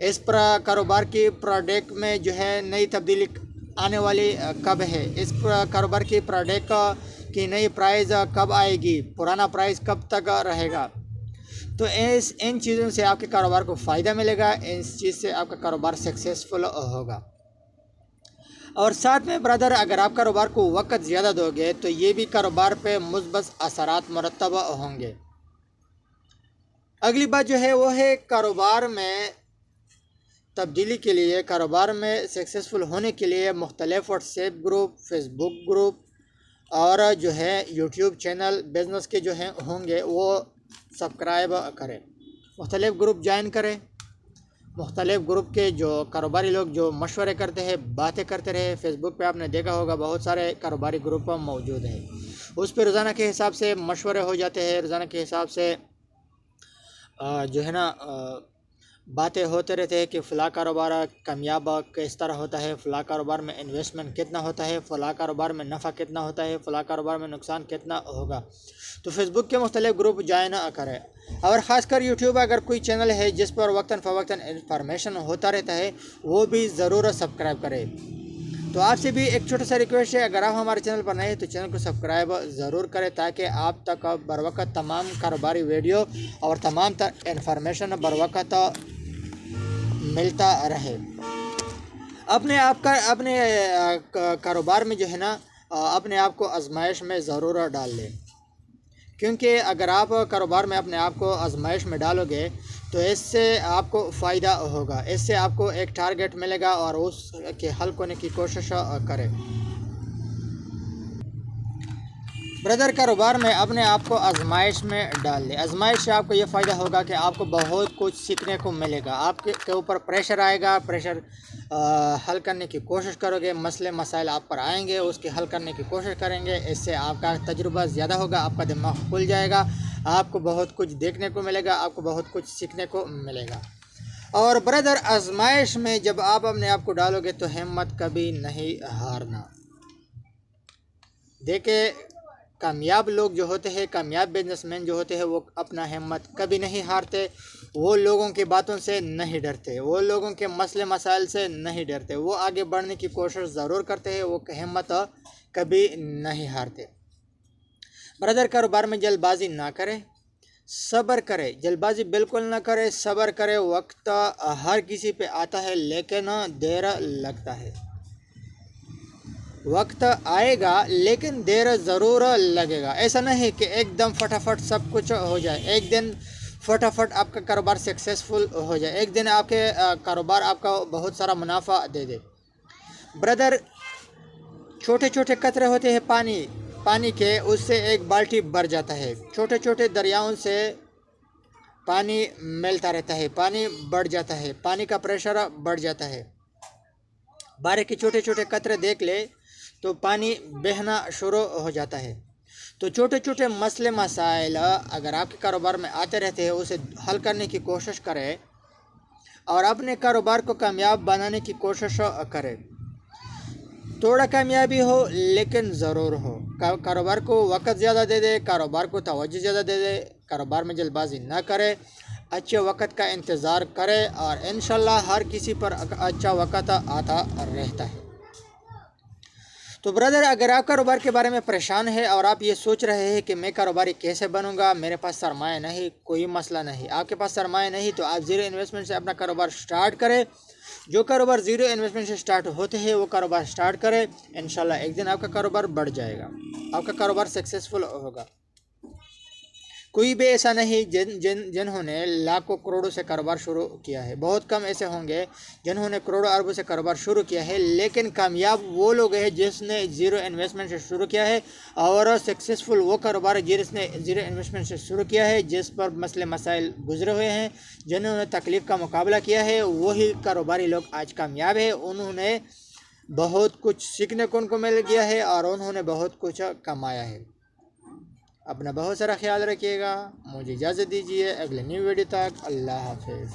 اس کاروبار کی پروڈکٹ میں جو ہے نئی تبدیلی آنے والی کب ہے، اس کاروبار کی پروڈکٹ کی نئی پرائز کب آئے گی، پرانا پرائز کب تک رہے گا۔ تو ان چیزوں سے آپ کے کاروبار کو فائدہ ملے گا، اس چیز سے آپ کا کاروبار سکسیسفل ہوگا۔ اور ساتھ میں برادر، اگر آپ کاروبار کو وقت زیادہ دو گے تو یہ بھی کاروبار پہ مثبت اثرات مرتب ہوں گے۔ اگلی بات جو ہے وہ ہے کاروبار میں تبدیلی کے لیے، کاروبار میں سکسیسفل ہونے کے لیے مختلف واٹس ایپ گروپ، فیس بک گروپ اور جو ہے یوٹیوب چینل بزنس کے جو ہیں ہوں گے وہ سبسکرائب کریں، مختلف گروپ جوائن کریں، مختلف گروپ کے جو کاروباری لوگ جو مشورے کرتے ہیں، باتیں کرتے رہے۔ فیس بک پہ آپ نے دیکھا ہوگا بہت سارے کاروباری گروپ موجود ہیں، اس پہ روزانہ کے حساب سے مشورے ہو جاتے ہیں، روزانہ کے حساب سے جو ہے نا باتیں ہوتے رہتے ہیں کہ فلاں کاروبار کامیاب کس طرح ہوتا ہے، فلاں کاروبار میں انویسٹمنٹ کتنا ہوتا ہے، فلاں کاروبار میں نفع کتنا ہوتا ہے، فلاں کاروبار میں نقصان کتنا ہوگا۔ تو فیس بک کے مختلف گروپ جوائن کریں، اور خاص کر یوٹیوب اگر کوئی چینل ہے جس پر وقتاً فوقتاً انفارمیشن ہوتا رہتا ہے وہ بھی ضرور سبسکرائب کرے۔ تو آپ سے بھی ایک چھوٹا سا ریکویسٹ ہے، اگر آپ ہمارے چینل پر نئے ہیں تو چینل کو سبسکرائب ضرور کریں تاکہ آپ تک بر وقت تمام کاروباری ویڈیو اور تمام تر انفارمیشن بر وقت ملتا رہے۔ اپنے کاروبار میں جو ہے نا اپنے آپ کو آزمائش میں ضرور ڈال لیں، کیونکہ اگر آپ کاروبار میں اپنے آپ کو آزمائش میں ڈالو گے تو اس سے آپ کو فائدہ ہوگا، اس سے آپ کو ایک ٹارگٹ ملے گا اور اس کے حل کرنے کی کوشش کریں۔ برادر، کاروبار میں اپنے آپ کو آزمائش میں ڈال لیں، آزمائش سے آپ کو یہ فائدہ ہوگا کہ آپ کو بہت کچھ سیکھنے کو ملے گا، آپ کے اوپر پریشر آئے گا، پریشر حل کرنے کی کوشش کرو گے، مسئلے مسائل آپ پر آئیں گے، اس کی حل کرنے کی کوشش کریں گے، اس سے آپ کا تجربہ زیادہ ہوگا، آپ کا دماغ کھل جائے گا، آپ کو بہت کچھ دیکھنے کو ملے گا، آپ کو بہت کچھ سیکھنے کو ملے گا۔ اور برادر، آزمائش میں جب آپ اپنے آپ کو ڈالو گے تو ہمت کبھی نہیں ہارنا۔ دیکھیں، کامیاب لوگ جو ہوتے ہیں، کامیاب بزنس مین جو ہوتے ہیں، وہ اپنا ہمت کبھی نہیں ہارتے، وہ لوگوں کی باتوں سے نہیں ڈرتے، وہ لوگوں کے مسئلے مسائل سے نہیں ڈرتے، وہ آگے بڑھنے کی کوشش ضرور کرتے ہیں، وہ ہمت کبھی نہیں ہارتے۔ برادر، کاروبار میں جلد بازی نہ کرے، صبر کرے، جلد بازی بالکل نہ کرے، صبر کرے۔ وقت ہر کسی پہ آتا ہے لیکن دیر لگتا ہے، وقت آئے گا لیکن دیر ضرور لگے گا۔ ایسا نہیں کہ ایک دم فٹافٹ سب کچھ ہو جائے، ایک دن فٹافٹ آپ کا کاروبار سکسیسفل ہو جائے، ایک دن آپ کے کاروبار آپ کا بہت سارا منافع دے دے۔ برادر، چھوٹے چھوٹے قطرے ہوتے ہیں پانی کے، اس سے ایک بالٹی بھر جاتا ہے، چھوٹے چھوٹے دریاؤں سے پانی ملتا رہتا ہے، پانی بڑھ جاتا ہے، پانی کا پریشر بڑھ جاتا ہے۔ بارے کے چھوٹے چھوٹے قطرے دیکھ لے تو پانی بہنا شروع ہو جاتا ہے۔ تو چھوٹے چھوٹے مسئلے مسائل اگر آپ کے کاروبار میں آتے رہتے ہیں، اسے حل کرنے کی کوشش کریں اور اپنے کاروبار کو کامیاب بنانے کی کوشش کریں۔ تھوڑا کامیابی ہو لیکن ضرور ہو، کاروبار کو وقت زیادہ دے دے، کاروبار کو توجہ زیادہ دے دے، کاروبار میں جلد بازی نہ کرے، اچھے وقت کا انتظار کرے، اور انشاءاللہ ہر کسی پر اچھا وقت آتا رہتا ہے۔ تو برادر، اگر آپ کاروبار کے بارے میں پریشان ہے اور آپ یہ سوچ رہے ہیں کہ میں کاروباری کیسے بنوں گا، میرے پاس سرمایہ نہیں، کوئی مسئلہ نہیں، آپ کے پاس سرمایہ نہیں تو آپ زیرو انویسٹمنٹ سے اپنا کاروبار سٹارٹ کریں۔ جو کاروبار زیرو انویسٹمنٹ سے سٹارٹ ہوتے ہیں وہ کاروبار سٹارٹ کریں، انشاءاللہ ایک دن آپ کا کاروبار بڑھ جائے گا، آپ کا کاروبار سکسیسفل ہوگا۔ کوئی بھی ایسا نہیں جنہوں نے لاکھوں کروڑوں سے کاروبار شروع کیا ہے، بہت کم ایسے ہوں گے جنہوں نے کروڑوں اربوں سے کاروبار شروع کیا ہے، لیکن کامیاب وہ لوگ ہیں جس نے زیرو انویسٹمنٹ سے شروع کیا ہے، اور سکسیسفل وہ کاروبار جس نے زیرو انویسٹمنٹ سے شروع کیا ہے، جس پر مسئلے مسائل گزرے ہوئے ہیں، جنہوں نے تکلیف کا مقابلہ کیا ہے، وہی کاروباری لوگ آج کامیاب ہیں۔ انہوں نے بہت کچھ سیکھنے کو ان کو مل گیا ہے اور انہوں نے بہت کچھ کمایا ہے۔ اپنا بہت سارا خیال رکھیے گا، مجھے اجازت دیجیے، اگلے نیو ویڈیو تک اللہ حافظ۔